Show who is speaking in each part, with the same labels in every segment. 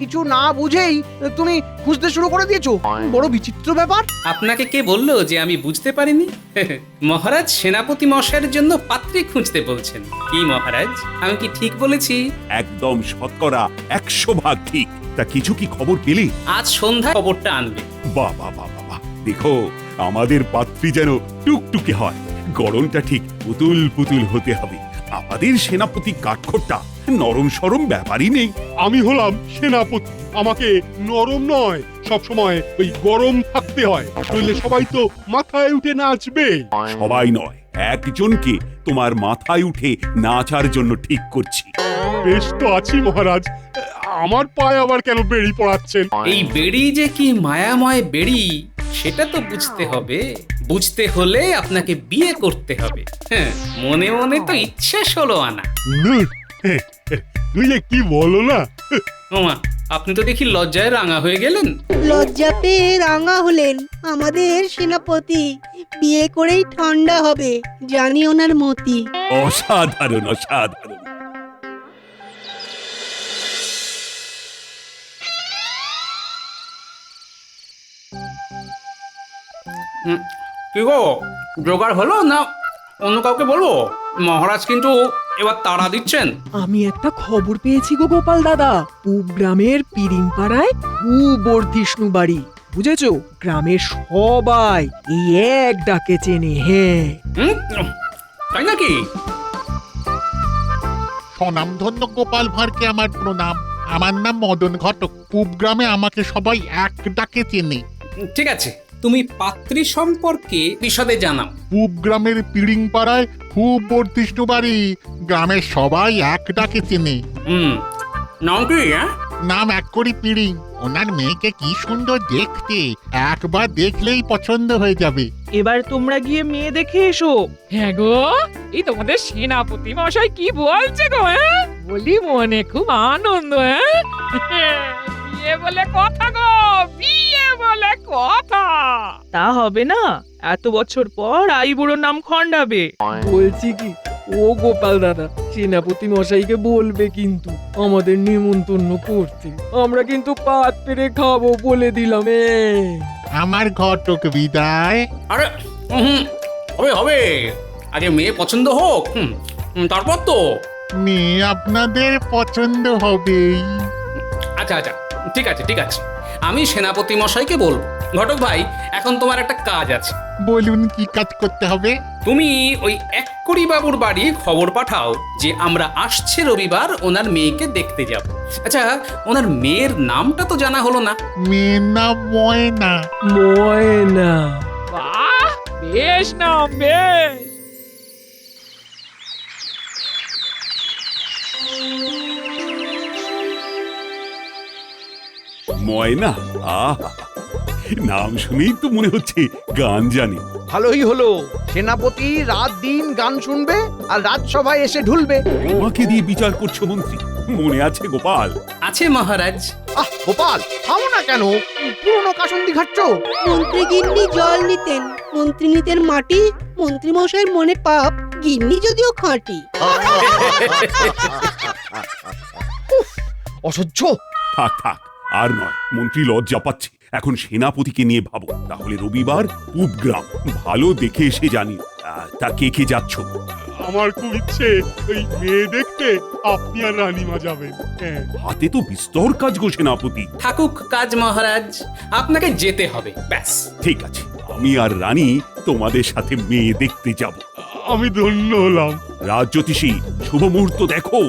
Speaker 1: কিছু না বুঝেই তুমি খুঁজতে শুরু করে দিয়েছো। বড় বিচিত্র ব্যাপার।
Speaker 2: আপনাকে কে বললো যে আমি বুঝতে পারিনি? মহারাজ সেনাপতি মশাইয়ের জন্য পাত্রী খুঁজতে বলছেন। কি মহারাজ, আমি কি ঠিক বলেছি?
Speaker 3: একদম শতকরা 100% ঠিক। তা কিছু কি খবর পেলে?
Speaker 2: আজ সন্ধ্যা খবরটা আনবে।
Speaker 3: বাহ বাহ বাহ বাহ, দেখো আমাদের পাত্রী যেন টুকটুকে হয়, গড়নটা ঠিক পুতুল পুতুল হতে হবে। আমাদের সেনাপতি কাঠখোট্টা নরম সরম ব্যাপারই নেই।
Speaker 4: আমি হলাম সেনাপতি, আমাকে নরম নয়, সব সময় ওই গরম থাকতে হয়, নইলে সবাই তো মাথায় উঠে নাচবে।
Speaker 3: সবাই নয়, একজনকে তোমার মাথায় উঠে নাচার জন্য ঠিক করছি।
Speaker 4: বেশ তো আছি মহারাজ, আমার পায়ে আবার কেন বেড়ি পড়াচ্ছেন?
Speaker 2: এই বেড়ি যে কি মায়াময় বেড়ি সেটা তো বুঝতে হবে। বুঝতে হলে আপনাকে বিয়ে করতে হবে। হ্যাঁ, মনে মনে তো ইচ্ছে 16 আনা।
Speaker 4: নূর, তুই যে কি বলো না।
Speaker 2: ওমা, আপনি তো দেখি লজ্জায় রাঙা হয়ে গেলেন।
Speaker 5: লজ্জা পেয়ে রাঙা হলেন আমাদের সেনাপতি। বিয়ে করেই ঠান্ডা হবে, জানি ওনার মতি।
Speaker 3: অসাধারণ অসাধারণ।
Speaker 2: কি গো, জোগাড় হলো না অন্য কাউকে বলবো? মহারাজ কিন্তু এবার তাড়া দিচ্ছেন।
Speaker 6: আমি একটা খবর পেয়েছি গো গোপাল দাদা। পূব গ্রামের পিরিংপাড়ায় বর্ধিষ্ণু বাড়ি, বুঝেছো? গ্রামের সবাই এই এক ডাকে চেনে। হ্যাঁ,
Speaker 2: তাই নাকি?
Speaker 7: স্বনামধন্য গোপাল ভাঁড়কে আমার প্রণাম। আমার নাম মদন ঘটক। পূব গ্রামে আমাকে সবাই এক ডাকে চেনে।
Speaker 2: ঠিক আছে, তুমি পাত্রী সম্পর্কে বিশদে জানাও।
Speaker 7: পূব গ্রামের পিড়িং পাড়ায় খুব বর্ধিষ্ণ বাড়ি, গ্রামের সবাই এক ডাকে চেনে।
Speaker 2: নাম কি?
Speaker 7: নাম এক করি পিড়িং। ওনার মেয়েকে কি সুন্দর দেখতে, একবার দেখলেই পছন্দ হয়ে যাবে।
Speaker 6: এবার তোমরা গিয়ে মেয়ে দেখে এসো।
Speaker 8: হ্যাঁ গো, এই তোমাদের সেনাপতি মশাই কি বলছে গো? বলি মনে খুব আনন্দ। বিয়ে বলে কথা গো, বিয়ে বলে কথা।
Speaker 6: তা হবে না, এত বছর পর আইবুড়োর নাম খণ্ডাবে। বলছি কি ও গোপাল দাদা, সেনাপতি মশাইকে বলবে কিন্তু আমাদের নেমন্তন্ন করতে। আমরা কিন্তু পাত পেরে খাবো, বলে দিলাম।
Speaker 7: আমার ঘটক বিদায়।
Speaker 2: আরে হবে হবে, আগে মেয়ে পছন্দ হোক, তারপর তো।
Speaker 7: মেয়ে আপনাদের পছন্দ হবেই।
Speaker 2: আচ্ছা আচ্ছা, ঠিক আছে ঠিক আছে, আমি সেনাপতি মশাইকে বলবো। ঘটক ভাই, এখন তোমার একটা কাজ আছে।
Speaker 7: বলুন কি কাজ করতে হবে?
Speaker 2: তুমি ওই এক্করি বাবুর বাড়ি খবর পাঠাও যে আমরা আসছে রবিবার ওনার মেয়েকে দেখতে যাব। আচ্ছা, ওনার মেয়ের নামটা তো জানা হলো না।
Speaker 7: মেয়ের নাম ময়না।
Speaker 6: ময়না?
Speaker 8: বাহ, বেশ নাম, বেশ।
Speaker 3: ময়না, আহা, নাম শুনেই তো মনে হচ্ছে গান জানে।
Speaker 1: ভালোই হলো, সেনাপতি রাত দিন গান শুনবে আর রাজসভায় এসে ঢুলবে।
Speaker 3: তোমাকে দিয়ে বিচার করছো মন্ত্রী, মনে আছে গোপাল?
Speaker 2: আছে মহারাজ।
Speaker 1: গোপাল, থামো না কেন? পুরনো কাসন্দি ঘাটছ।
Speaker 5: মন্ত্রী গিন্নি জল নিতেন, মন্ত্রী নিতেন মাটি। মন্ত্রী মশাইয়ের মনে পাপ, গিন্নি যদিও খাঁটি।
Speaker 1: অসহ্য।
Speaker 3: থাক থাক, আর নয়, মন্ত্রী লজ্জা পাচ্ছে। এখন সেনাপতিকে নিয়ে ভাবো। তাহলে রবিবার পূব গ্রাম, ভালো দেখে এসে জানি। তা কে কে যাচ্ছ?
Speaker 4: আমার খুব ইচ্ছে ওই মেয়ে দেখতে আপনি আর রানীমা যাবেন।
Speaker 3: হাতে তো বিস্তর কাজ গো সেনাপতি।
Speaker 2: থাকুক কাজ মহারাজ, আপনাকে যেতে হবে, ব্যাস।
Speaker 3: ঠিক আছে, আমি আর রানী তোমাদের সাথে মেয়ে দেখতে যাব।
Speaker 4: আমি ধন্য হলাম।
Speaker 3: রাজজ্যোতিষী, শুভ মুহূর্ত দেখো।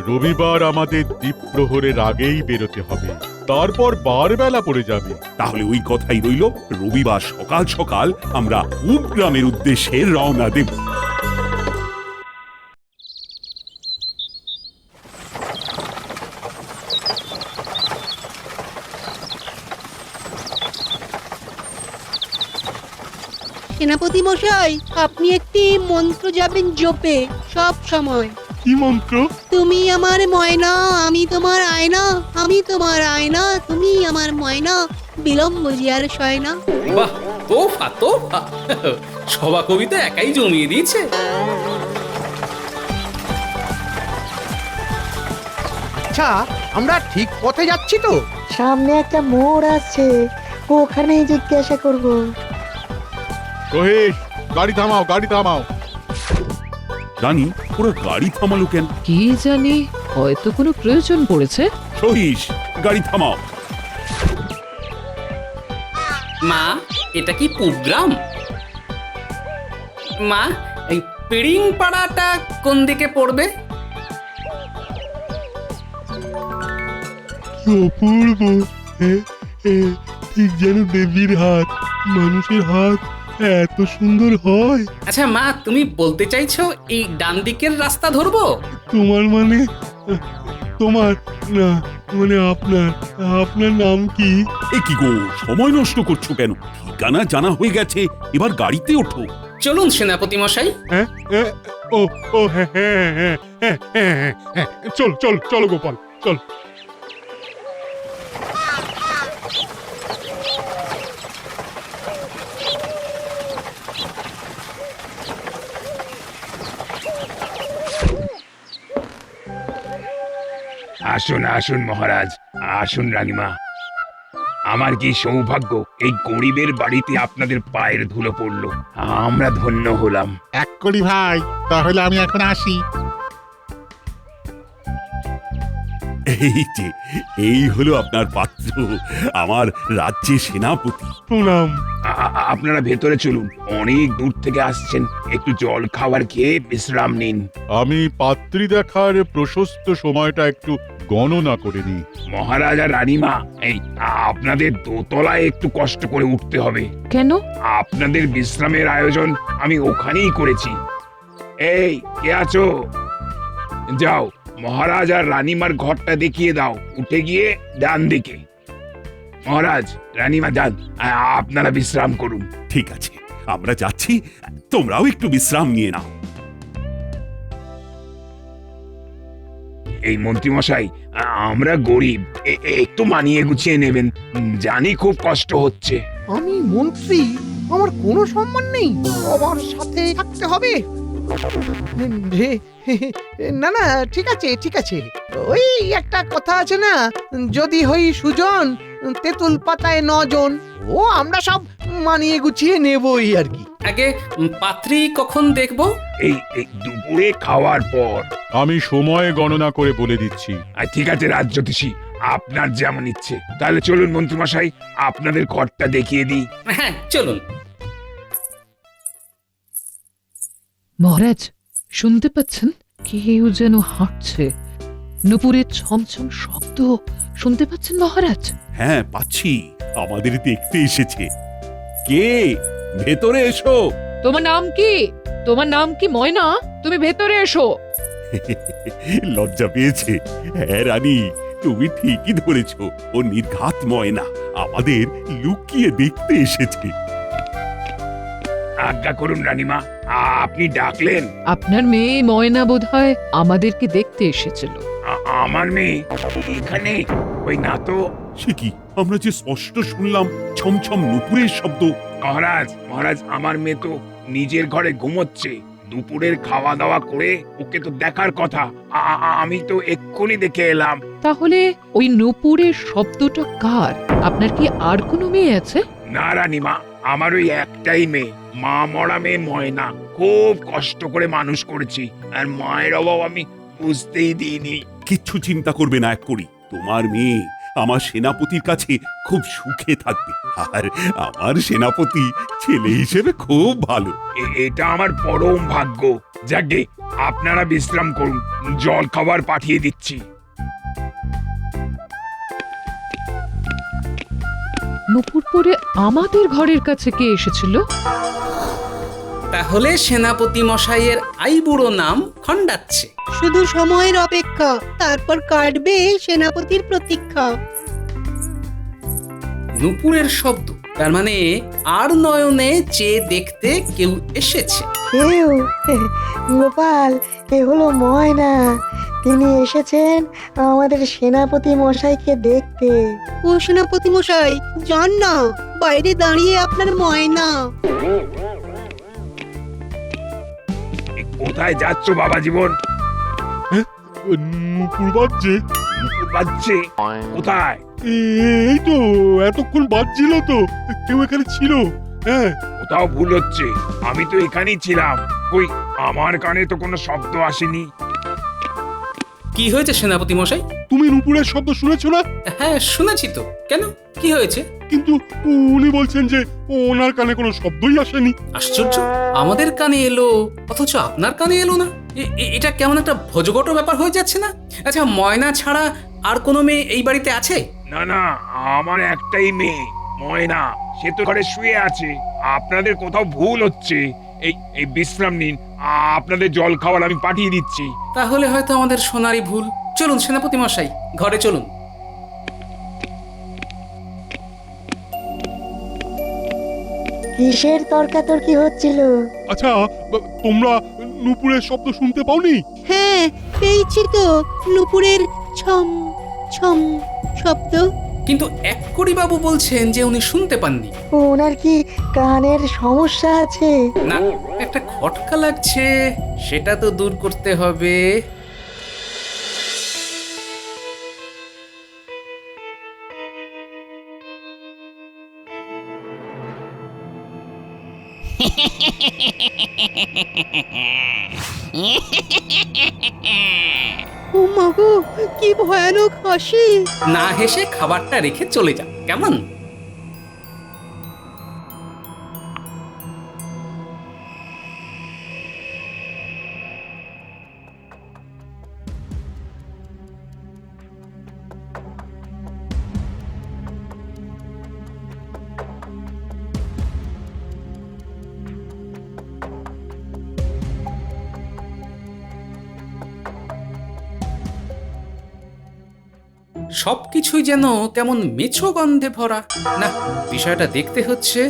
Speaker 9: রবিবার আমাদের দ্বীপ্রহরের আগেই বেরোতে হবে, তারপর বারবেলা পড়ে যাবে।
Speaker 3: তাহলে ওই কথাই রইল, রবিবার সকাল সকাল আমরা পূব গ্রামের উদ্দেশ্যে রওনা দেব।
Speaker 5: সেনাপতি মশাই, আপনি একটি মন্ত্র যাবেন জপে সব সময়।
Speaker 4: কি মন্ত্র?
Speaker 5: তুমি আমার ময়না, আমি তোমার আয়না, আমি তোমার আয়না, তুমি আমার ময়না, বিলম্ব জিয়ার সয়না।
Speaker 2: বাহ, তোফা তোফা, সভা কবিতা একাই জমিয়ে দিয়েছে।
Speaker 1: আচ্ছা আমরা ঠিক পথে যাচ্ছি তো?
Speaker 10: সামনে একটা মোড় আছে, ওখানেই জিজ্ঞাসা করব।
Speaker 9: রোহিত, গাড়ি থামাও, গাড়ি থামাও।
Speaker 3: রানী, ওরা গাড়ি থামালো কেন?
Speaker 8: কি জানি, হয়তো কোনো প্রয়োজন পড়েছে।
Speaker 3: সহিস, গাড়ি থামাও।
Speaker 2: মা, এটা কি পুবগ্রাম? মা, এই পিড়িং পাড়াটা কোন দিকে পড়বে?
Speaker 4: অপূর্ব, ঠিক যেন দেবীর হাত। মানুষের হাত এত সুন্দর হয়?
Speaker 2: আচ্ছা মা, তুমি বলতে চাইছো এই ডান দিকের রাস্তা ধরবো?
Speaker 4: তোমার মানে তোমার না, মানে আপনার আপনার নাম কি?
Speaker 3: এ কি গো, সময় নষ্ট করছো কেন? ঠিকানা জানা হয়ে গেছে, এবার গাড়িতে ওঠো।
Speaker 2: চলুন সেনাপতি মশাই।
Speaker 4: হ্যাঁ হ্যাঁ, ও ও হ্যাঁ হ্যাঁ হ্যাঁ হ্যাঁ হ্যাঁ হ্যাঁ, চল চল চলো গোপাল, চল।
Speaker 11: আসুন আসুন মহারাজ, আসুন রানীমা। আমার কি সৌভাগ্য, এই গরিবের বাড়িতে আপনাদের পায়ের ধুলো পড়লো। আমরা ধন্য হলাম।
Speaker 7: এক করি ভাই, তাহলে আমি এখন আসি।
Speaker 3: এই যে, এই হলো আপনার পাত্র, আমার রাজ্যের সেনাপতি।
Speaker 4: প্রণাম।
Speaker 11: আপনারা ভেতরে চলুন, অনেক দূর থেকে আসছেন, একটু জল খাবার খেয়ে বিশ্রাম নিন।
Speaker 9: আমি পাত্রী দেখার প্রশস্ত সময়টা একটু গণনা করে নিই।
Speaker 11: মহারাজ আর রানীমা, এই আপনাদের দোতলায় একটু কষ্ট করে উঠতে হবে।
Speaker 8: কেন?
Speaker 11: আপনাদের বিশ্রামের আয়োজন আমি ওখানেই করেছি। এই, কে আছো? যাও, মহারাজ আর রানীমার ঘরটা দেখিয়ে দাও, উঠে গিয়ে ডান দিকে। মহারাজ, রানীমা যান, আপনারা বিশ্রাম করুন।
Speaker 3: ঠিক আছে, আমরা যাচ্ছি, তোমরাও একটু বিশ্রাম নিয়ে নাও।
Speaker 11: এই মন্ত্রী মশাই, আমরা গরিব, একটু মানিয়ে গুছিয়ে নেবেন, জানি খুব কষ্ট হচ্ছে।
Speaker 1: আমি মন্ত্রী, আমার কোনো সম্মান নেই, সবার সাথে থাকতে হবে? না না, ঠিক আছে ঠিক আছে, ওই একটা কথা আছে না, যদি হই সুজন তেঁতুল পাতায় নজন। ও আমরা সব মানিয়ে গুছিয়ে নেবই আর কি।
Speaker 2: আগে পাত্রী কখন দেখবো?
Speaker 11: এই দুপুরে খাওয়ার পর।
Speaker 9: আমি সময় গণনা করে বলে দিচ্ছি।
Speaker 11: ঠিক আছে রাজ্যতীষী, আপনার যেমন ইচ্ছে। তাহলে চলুন মন্ত্রী মশাই, আপনাদের ঘরটা দেখিয়ে দিই।
Speaker 2: হ্যাঁ চলুন।
Speaker 8: মহারাজ, শুনতে পাচ্ছেন? কেউ যেন হাঁটছে। নুপুরের ছমছম শব্দ শুনতে পাচ্ছেন মহারাজ?
Speaker 3: হ্যাঁ পাচ্ছি, আমাদের দেখতে এসেছে। কে? ভেতরে এসো।
Speaker 8: তোমার নাম কি? তোমার নাম কি ময়না? তুমি ভেতরে এসো।
Speaker 3: লজ্জা পেয়েছে। হ্যাঁ রানী, তুমি ঠিকই ধরেছ, ও নির্ঘাত ময়না, আমাদের লুকিয়ে দেখতে এসেছে।
Speaker 11: আজ্ঞা করুন রানীমা, আপনি ডাকলেন?
Speaker 8: আপনার মেয়ে ময়না বোধহয় আমাদেরকে দেখতে এসেছিল।
Speaker 11: আমার মেয়ে এখানে? ওই না তো।
Speaker 3: সে কি, আমরা যে স্পষ্ট শুনলাম ছমছম নুপুরের শব্দ।
Speaker 11: মহারাজ, মহারাজ, আমার মেয়ে তো নিজের ঘরে ঘুমোচ্ছে। দুপুরের খাওয়া দাওয়া করে ওকে তো দেখার কথা। আমি তো এক্ষুনি দেখে এলাম।
Speaker 8: তাহলে ওই নুপুরের শব্দটা কার? আপনার কি আর কোনো মেয়ে আছে?
Speaker 11: না রানীমা, আমার ওই একটাই মেয়ে, মা মরা মেয়ে ময়না। খুব কষ্ট করে মানুষ করেছি, আর মায়ের অভাব আমি বুঝতেই দিইনি।
Speaker 3: কিচ্ছু চিন্তা করবে না এক করি, তোমার মেয়ে আমার সেনাপতির কাছে খুব সুখে থাকবে, আর আমার সেনাপতি ছেলে হিসেবে খুব ভালো।
Speaker 11: এটা আমার পরম ভাগ্য। যাকে, আপনারা বিশ্রাম করুন, জল খাবার পাঠিয়ে দিচ্ছি।
Speaker 8: নুপুর পরে আমাদের ঘরের কাছে কে এসেছিল?
Speaker 2: তাহলে সেনাপতি মশাইয়ের আইবুড়ো নাম খণ্ডাচ্ছে।
Speaker 5: শুধু সময়ের অপেক্ষা, তারপর কাটবে সেনাপতির প্রতীক্ষা।
Speaker 2: নুপুরের শব্দ, তার মানে আর নয়নে চেয়ে দেখতে কেউ এসেছে।
Speaker 10: কেউ? গোপাল, এ হলো ময়না। তিনি এসেছেন আমাদের সেনাপতি মশাইকে দেখতে।
Speaker 5: ও সেনাপতি মশাই, যান না, বাইরে দাঁড়িয়ে আপনার ময়না।
Speaker 11: কোথায় যাচ্ছ বাবা জীবন?
Speaker 4: নুপুর বাজছে।
Speaker 11: নুপুর বাজছে কোথায়?
Speaker 4: এই তো এতক্ষণ বাজছিল তো, কেউ এখানে ছিল। হ্যাঁ,
Speaker 11: কোথাও ভুল হচ্ছে, আমি তো এখানেই ছিলাম। কই, আমার কানে তো কোনো শব্দ আসেনি।
Speaker 2: কি হয়েছে সেনাপতি মশাই?
Speaker 4: তুমি নুপুরের শব্দ শুনেছো না?
Speaker 2: হ্যাঁ শুনেছি তো, কেন কি হয়েছে?
Speaker 4: কিন্তু উনি বলছেন যে ওনার কানে কোনো শব্দই আসেনি।
Speaker 2: আশ্চর্য, আমাদের কানে এলো অথচ আপনার কানে এলো না। এটা কেমন একটা ভজগট ব্যাপার হয়ে যাচ্ছে না? আচ্ছা, ময়না ছাড়া আর কোনো মেয়ে এই বাড়িতে আছে?
Speaker 11: না না, আমার একটাই মেয়ে ময়না, সে তো ঘরে শুয়ে আছে। আপনাদের কোথাও ভুল হচ্ছে। এই বিশ্রাম নিন, আপনাদের জল খাবার আমি পাঠিয়ে দিচ্ছি।
Speaker 2: তাহলে হয়তো আমাদের সোনারই ভুল। চলুন সেনাপতি মশাই, ঘরে চলুন।
Speaker 10: কিসের তর্কাতর্কি হচ্ছিল?
Speaker 4: আচ্ছা, তোমরা নুপুরের শব্দ শুনতে পাওনি?
Speaker 5: হ্যাঁ, পেয়েছি তো নুপুরের ছম ছম শব্দ।
Speaker 2: কিন্তু এক কড়ি বাবু বলছেন যে উনি শুনতে পাননি।
Speaker 10: ওনার কি কানের সমস্যা আছে?
Speaker 2: না, একটা খটকা লাগছে, সেটা তো দূর করতে হবে।
Speaker 5: ও মা গো, কি ভয়ানক হাসি!
Speaker 2: না হেসে খাবারটা রেখে চলে যান, কেমন? সবকিছুই যেন কেমন মেছো গন্ধে ভরা। না, বিষয়টা দেখতে হচ্ছে।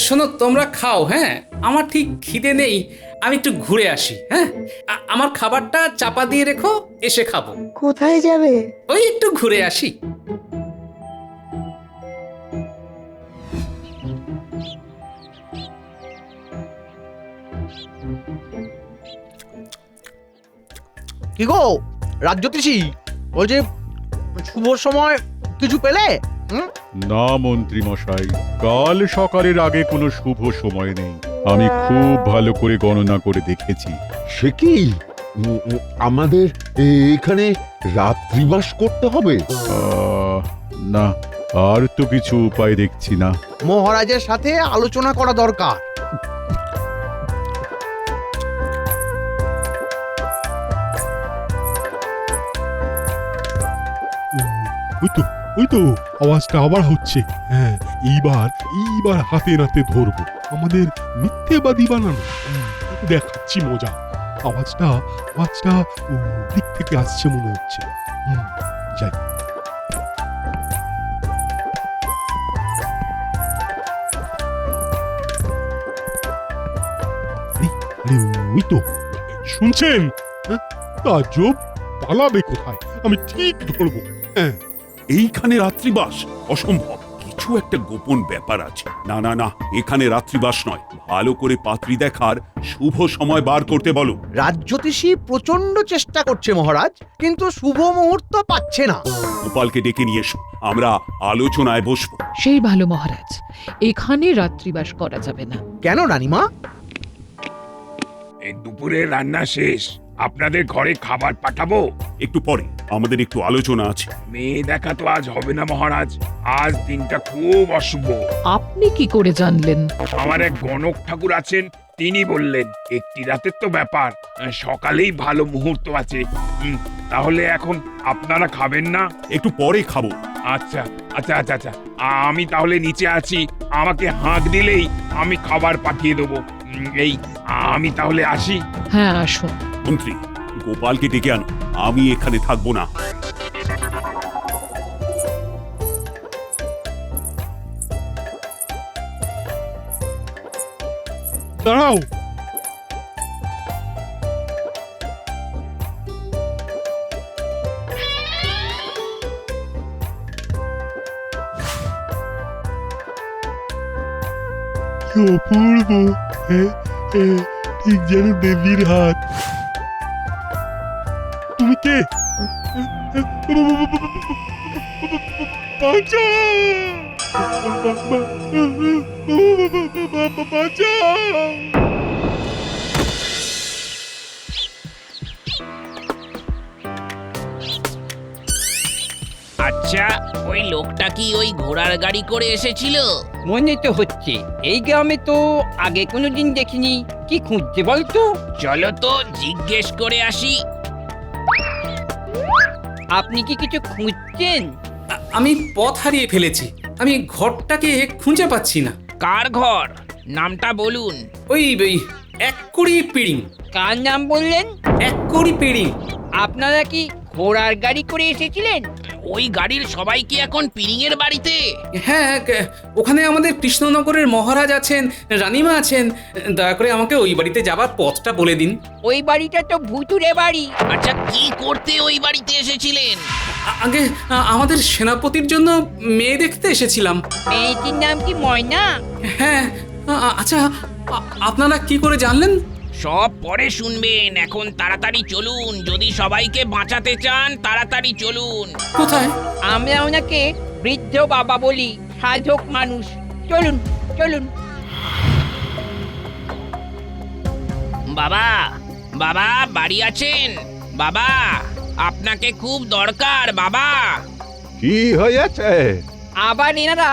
Speaker 2: শোনো, তোমরা খাও। হ্যাঁ, আমার ঠিক খিদে নেই, আমি একটু ঘুরে আসি। হ্যাঁ, আমার খাবারটা চাপা দিয়ে রেখো, এসে খাবো।
Speaker 10: কোথায় যাবে?
Speaker 2: ওই একটু ঘুরে আসি।
Speaker 1: কি গো রাজ্যতীষী, বলছে শুভ সময় কিছু পেলে?
Speaker 9: না মন্ত্রী মশাই, কাল সকালের আগে কোনো শুভ সময় নেই। আমি খুব ভালো করে গণনা করে দেখেছি।
Speaker 12: সে কি আমাদের এখানে রাত্রিবাস করতে হবে?
Speaker 9: না, আর তো কিছু উপায় দেখছি না।
Speaker 1: মহারাজের সাথে আলোচনা করা দরকার।
Speaker 4: ওই তো আওয়াজটা আবার হচ্ছে। হ্যাঁ, এইবার হাতে নাতে ধরবো। আমাদের মিথ্যেবাদী বানানো। দেখাচ্ছি মজা। আওয়াজটা দিক থেকে আসছে মনে হচ্ছে। যাই। ওই তো শুনছেন? তাজ্জব, পালাবে কোথায়? আমি ঠিক ধরবো। হ্যাঁ,
Speaker 3: এইখানে রাত্রিবাস অসম্ভব, কিছু একটা গোপন ব্যাপার আছে। না না না, এখানে রাত্রিবাস নয়, ভালো করে পাত্রী দেখার শুভ সময় বার করতে বলো।
Speaker 1: রাজ্যতীষী প্রচন্ড চেষ্টা করছে মহারাজ, কিন্তু শুভ মুহূর্ত পাচ্ছে না।
Speaker 3: গোপালকে ডেকে নিয়ে এসো, আমরা আলোচনায় বসবো।
Speaker 8: সেই ভালো মহারাজ, এখানে রাত্রিবাস করা যাবে না।
Speaker 1: কেন রানীমা?
Speaker 11: এই দুপুরের রান্না শেষ, আপনাদের ঘরে খাবার পাঠাবো।
Speaker 3: একটু পরে, আমাদের একটু আলোচনা আছে।
Speaker 11: মেয়ে দেখা তো আজ হবে না মহারাজ, আজ দিনটা খুব অশুভ।
Speaker 8: আপনি কি করে জানলেন?
Speaker 11: আমার এক গণক ঠাকুর আছেন, তিনি বললেন একটি রাতের তো ব্যাপার, সকালেই ভালো মুহূর্ত আছে। তাহলে এখন আপনারা খাবেন না?
Speaker 3: একটু পরে খাবো।
Speaker 11: আচ্ছা আচ্ছা আচ্ছা আচ্ছা, আমি তাহলে নিচে আছি, আমাকে হাঁক দিলেই আমি খাবার পাঠিয়ে দেবো। আমি তাহলে আসি।
Speaker 8: হ্যাঁ আসুন।
Speaker 3: মন্ত্রী, গোপালকে ডেকে আনো, আমি এখানে থাকবো না।
Speaker 4: দাঁড়াও। কি অপূর্ব! ঠিক যেন দেবীর হাত। তুমি কে? বাঁচাও!
Speaker 13: আচ্ছা, ওই লোকটা কি ওই ঘোড়ার গাড়ি করে এসেছিল?
Speaker 14: মনে তো হচ্ছে এই গ্রামে তো আগে কোনোদিন দেখিনি। কি খুঁজছে বলতো?
Speaker 13: চলো তো জিজ্ঞেস করে আসি।
Speaker 14: আপনি কি কিছু খুঁজছেন?
Speaker 2: আমি পথ হারিয়ে ফেলেছি। আমি ঘরটাকে খুঁজে পাচ্ছি না।
Speaker 13: কার ঘর? নামটা বলুন।
Speaker 2: ওই এক কড়ি পিড়িং।
Speaker 14: কার নাম বললেন?
Speaker 2: এক কড়ি পিড়িং।
Speaker 14: আপনারা কি ঘোড়ার গাড়ি করে এসেছিলেন?
Speaker 13: ওই গাড়ির সবাই কি এখন পিরিংয়ের বাড়িতে?
Speaker 2: হ্যাঁ, ওখানে আমাদের কৃষ্ণনগরের মহারাজ আছেন, রানীমা আছেন। দয়া করে আমাকে ওই বাড়িতে যাবার পথটা বলে দিন।
Speaker 14: ওই বাড়িটা তো ভুতুরে বাড়ি।
Speaker 13: আচ্ছা, কি করতে ওই বাড়িতে এসেছিলেন?
Speaker 2: আগে আমাদের সেনাপতির জন্য মেয়ে দেখতে এসেছিলাম।
Speaker 14: মেয়েটির নাম কি ময়না?
Speaker 2: হ্যাঁ। আচ্ছা, আপনারা কি করে জানলেন?
Speaker 13: সব পরে শুনবেন, এখন তাড়াতাড়ি চলুন। যদি সবাইকে বাঁচাতে চান তাড়াতাড়ি চলুন।
Speaker 2: কোথায়?
Speaker 14: আমরা ওনাকে বৃদ্ধ বাবা বলি, সাধক মানুষ। চলুন চলুন।
Speaker 13: বাবা, বাবা বাড়ি আছেন? বাবা, আপনাকে খুব দরকার বাবা।
Speaker 12: কি হয়েছে?
Speaker 14: আবার এনারা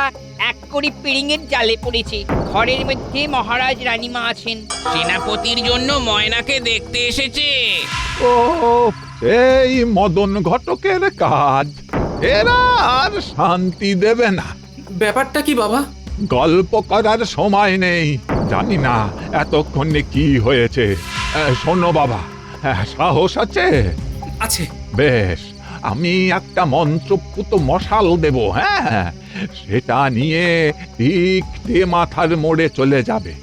Speaker 14: এক কড়ি পিড়িংয়ের জালে পড়েছে। ঘরের মধ্যে মহারাজ রানীমা আছেন।
Speaker 13: সেনাপতির জন্য ময়নাকে দেখতে এসেছে।
Speaker 12: ও, এই মদন ঘটকের কাজ। এরা আর শান্তি দেবে না।
Speaker 2: ব্যাপারটা কি বাবা?
Speaker 12: গল্প করার সময় নেই। জানি না এতক্ষণে কি হয়েছে। শোনো বাবা, সাহস আছে?
Speaker 2: আছে।
Speaker 12: বেশ, আমি একটা মন্ত্রপুত মশাল দেব। হ্যাঁ, সেটা নিয়ে ঠিক মাথার মোড়ে চলে যাবে।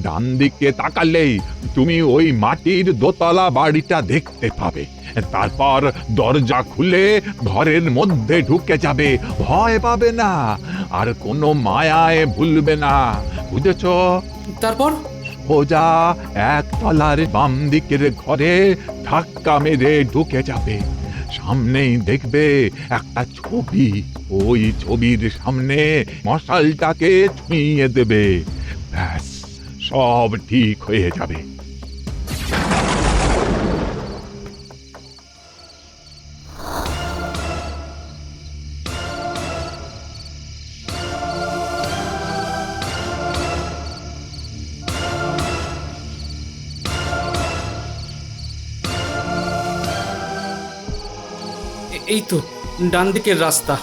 Speaker 12: ডান দিকে তাকালেই তুমি ওই মাটির দোতলা বাড়িটা দেখতে পাবে। তারপর দরজা খুলে ঘরের মধ্যে ঢুকে যাবে। ভয় পাবে না, আর কোনো মায়ায় ভুলবে না, বুঝেছ?
Speaker 2: তারপর
Speaker 12: সোজা একতলার বাম দিকের ঘরে ধাক্কা মেরে ঢুকে যাবে। সামনেই দেখবে একটা ছবি। ওই ছবির সামনে মশালটাকে ছুঁয়ে দেবে। ব্যাস, সব ঠিক হয়ে যাবে।
Speaker 2: এই তো ডান দিকের রাস্তা।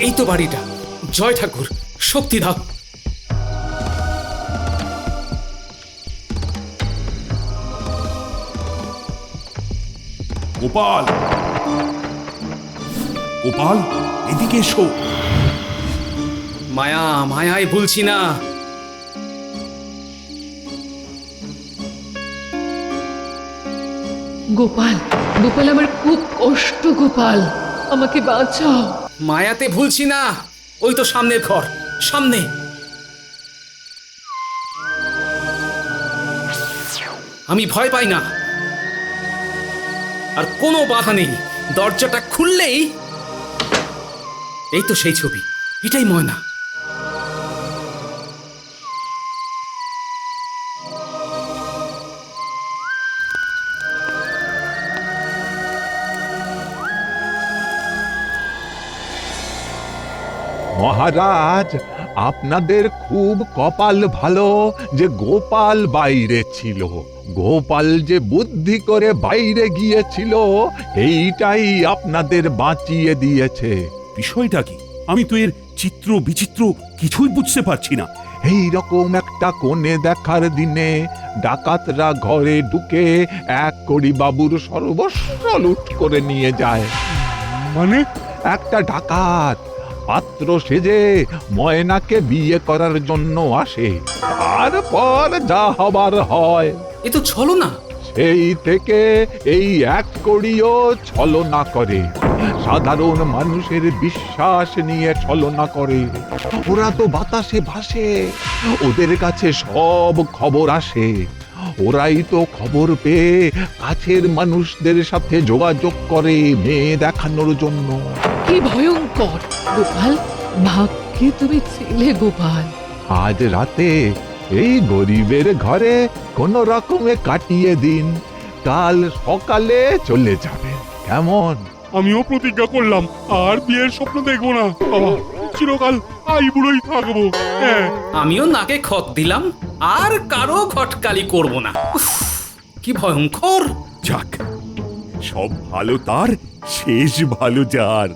Speaker 2: এই তো বাড়িটা। জয় ঠাকুর, শক্তি দাও।
Speaker 3: গোপাল, গোপাল, এদিকে এসো।
Speaker 2: মায়া, মায়ায় ভুলছি না।
Speaker 8: গোপাল, গোপাল আমার খুব কষ্ট। গোপাল, আমাকে বাঁচাও।
Speaker 2: মায়াতে ভুলছি না। ওই তো সামনের ঘর, সামনে। আমি ভয় পাই না, আর কোনো বাধা নেই। দরজাটা খুললেই এই তো সেই ছবি। এটাই ময়না।
Speaker 12: মহারাজ, আপনাদের খুব কপাল ভালো যে গোপাল বাইরে ছিল। গোপাল যে বুদ্ধি করে বাইরে গিয়েছিল, এইটাই আপনাদের বাঁচিয়ে দিয়েছে।
Speaker 3: বিষয়টা কি? আমি তো এর চিত্র বিচিত্র কিছুই বুঝতে পারছি না।
Speaker 12: এই রকম একটা কোণে দেখার দিনে ডাকাতরা ঘরে ঢুকে এক কড়ি বাবুর সর্বস্ব লুট করে নিয়ে যায়।
Speaker 4: মানে?
Speaker 12: একটা ডাকাত পাত্র সেজে ময়নাকে বিয়ে করার জন্য আসে। তারপর যা হবার হয়।
Speaker 2: এ তো ছলো না।
Speaker 12: এই থেকে এই এক কড়িও ছলনা করে, সাধারণ মানুষের বিশ্বাস নিয়ে ছলনা করে। ওরা তো বাতাসে ভাসে, ওদের কাছে সব খবর আসে। ওরাই তো খবর পেয়ে কাছের মানুষদের সাথে যোগাযোগ করে মেয়ে দেখানোর জন্য।
Speaker 8: কি ভয়ঙ্কর! গোপাল, ভাগ্যে তুমি ছেলে গোপাল।
Speaker 12: আজ রাতে এই গরিবের ঘরে কোনো রকমে কাটিয়ে দিন, কাল সকালে চলে যাবে, কেমন?
Speaker 4: আমিও প্রতিজ্ঞা করলাম আর বিয়ের স্বপ্ন দেখবো না বাবা, চিরকাল আইবুড়োই থাকবো। হ্যাঁ,
Speaker 2: আমিও নাকে খত দিলাম, আর কারো খটকালি করব না। উফ, কি ভয়ঙ্কর!
Speaker 3: যাক, সব ভালো তার শেষ ভালো যার।